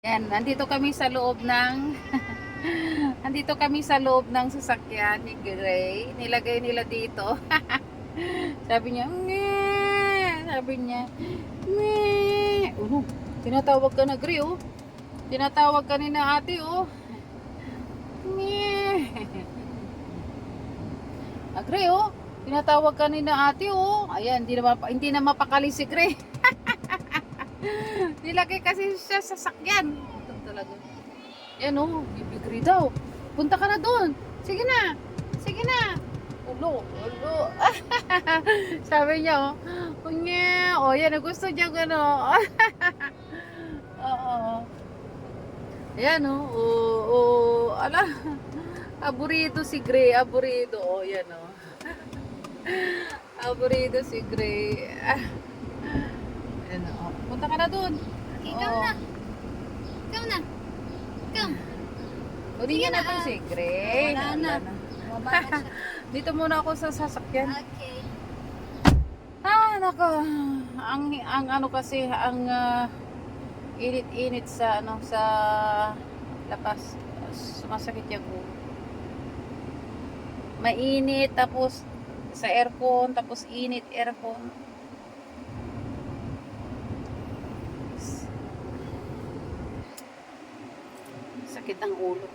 Yan, nandito kami sa loob ng nandito kami sa loob ng sasakyan ni Gray. Nilagay nila dito. Sabi niya, "Nge!" Sabi niya, "Nge!" Tinatawag ka na, Gray, oh. Tinatawag ka ni na ate, oh. Nge! Gray, oh. Tinatawag ka ni na ate, oh. Ayan, hindi na mapakali si Gray. Nilagay kasi siya sa sakyan. Ito talaga. Yan, oh, bibigri daw. Punta ka na doon. Sige na. Sige na. Ulo, ulo. Sabi niya, oh. Kunya. Oh, yan, gusto niya gano. Oo. Ayan, oh. Oh, oh. Ala. Aburido si Gray. Aburido. Oh, yan, oh. Aburido si Gray. Ayan, oh. Punta ka na doon. Ikaw na. Ikaw na. Ikaw. Uli niya na to si Gray. Wala na. Baba na siya. Dito muna ako sa sasakyan. Okay. Nako. Ang ano kasi, ang init-init sa ano sa labas. Sumasakit yung ulo. Mainit, tapos sa aircon, tapos init aircon. Sakit ang ulo.